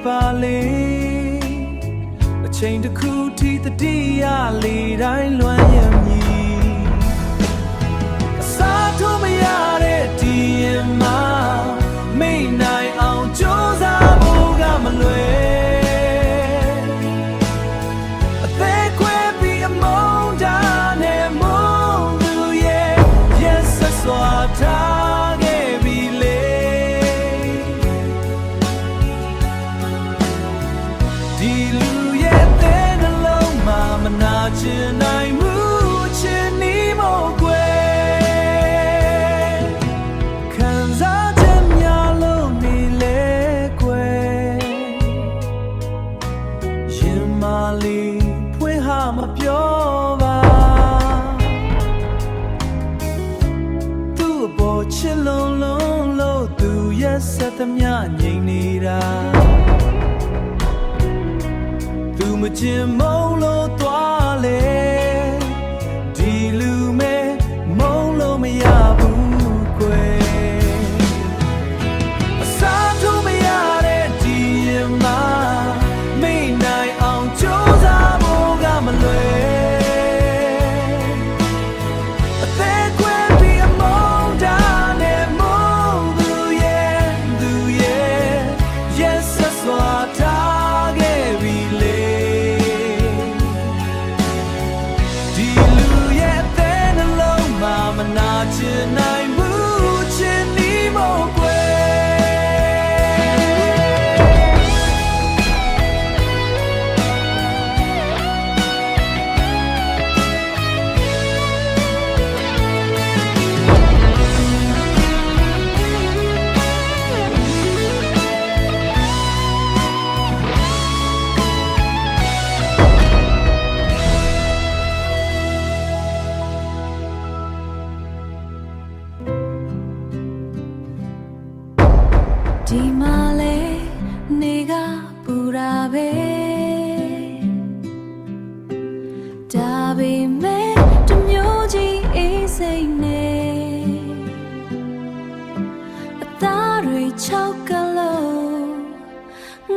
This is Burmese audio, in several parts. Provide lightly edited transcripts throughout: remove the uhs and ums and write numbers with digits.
ပါလေအချိန်တစ်ခုထိတတိယလေးတိုင်းလွမ်းရမည်အစားထိုးမရတဲ့ဒီရင်မှာမိတ်နိုင်အောင်ကြိုးစားဖို့ကမလွယ်အသေးခွဲပြီးအမုန်းတာနဲ့မုန်းသူရဲ့ရက်ဆက်စွာထားခဲ့ပြီလေဒီလူရဲ့တဲ့နှလုံးမှာမနာချင်နိုင်မှုချင်နီးမို့ကွယ်ခံစားချက်များလို့နေလေကွယ်ရင်မလေးဖွင့်ဟာမပြောပါသူ့အပေါ်ချစ်လုံးလုံးလို့သူရဲ့ဆက်သမျှငြိမ်နေတာသူမချင်မုန်းလို့သွားလေဒီလူမဲမုန်းလို့မရဘူးကွယ်အစားထိုးမရတဲ့ဒီရင်မှာမိတ်နိုင်အောင်ကြိုးစားဖို့ကမလွယ်အသေးခွဲပြီးအမုန်းတာနဲ့မုန်းသူရဲ့ရက်ဆက်စွာထားခဲ့ပြီလေမနာချင်နိုင်ဘူးချင်နီးမို့ကွယ်ဒီမှာလေနေကပူရာပဲဒါပေမဲ့တမျိုးကြီးအေးစိမ့်နေအသားတွေချောက်ကလို့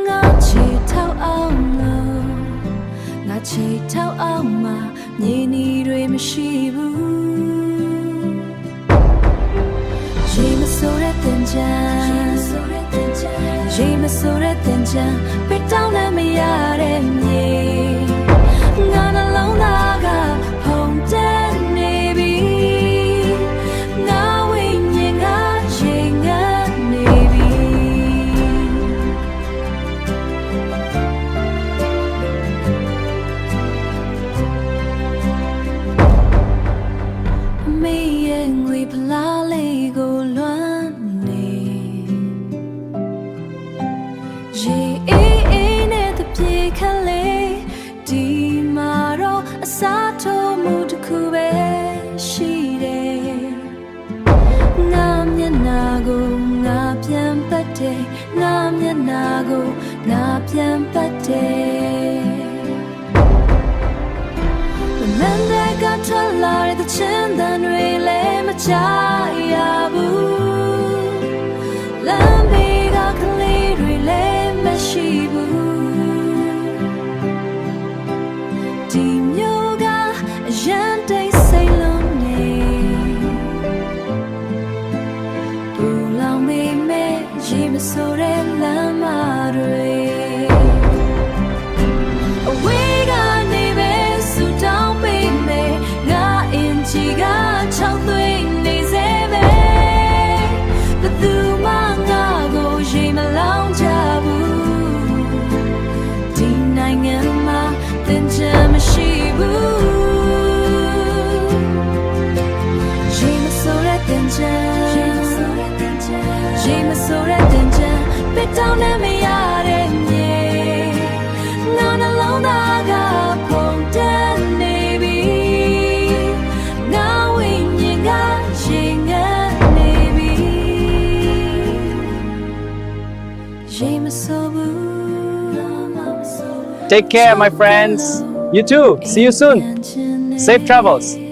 ငါချီထောက်အောင်လို့ငါချီထောက်အောင်မှာမြေနီတွေမရှိဘူးရေမဆိုတဲ့တင်ကြရေမဆိုတဲ့တင်ကြပိတ်တောင်းလည်းမရတဲ့မြေငါနှလုံးသားကဖုန်တက်နေပြီငါဝိညာဉ်ကရေငတ်နေပြီအမေရဲ့ငွေဖလားလေးကိုလွမ်းရေအေးအေးနဲ့တပြေခက်လေဒီမှာတော့အစားထိုးမှုတစ်ခုပဲရှိတယ်ငါမျက်နာကိုငါပြန်ပတ်တယ်ငါမျက်နာကိုငါပြန်ပတ်တယ်မန္တကထွက်လာတဲ့ချင်းတန်တွေလည်းမချရဘူးလမ်းဘေးကကလေးတွေလည်းမရှိဘူးဒီမျိုးကအရန်တိတ်ဆိတ်လုံးနေပူလောင်မိမဲ့ရေမဆိုတဲ့လမ်းမတွေအဝေးကနေပဲဆူတောင်းပေးမယ်ငါအင်ချီကချောက်သွေးနေစေပဲဘသူမှငါကိုရေမလောင်ကြဘူးဒီနိုင်ငံမှာတင်ချင်မရှိဘူးရေမဆိုတဲ့တင်ချင်ရေမဆိုတဲ့တင်ချင်ပိတ်တောင်းလည်းမရတဲ့မြေငါနှလုံးသားကဖုန်တက်နေပြီငါဝိညာဉ်ကရေငတ်နေပြီရေမဆိုဘူး Take care, my friends. You too. See you soon. Safe travels.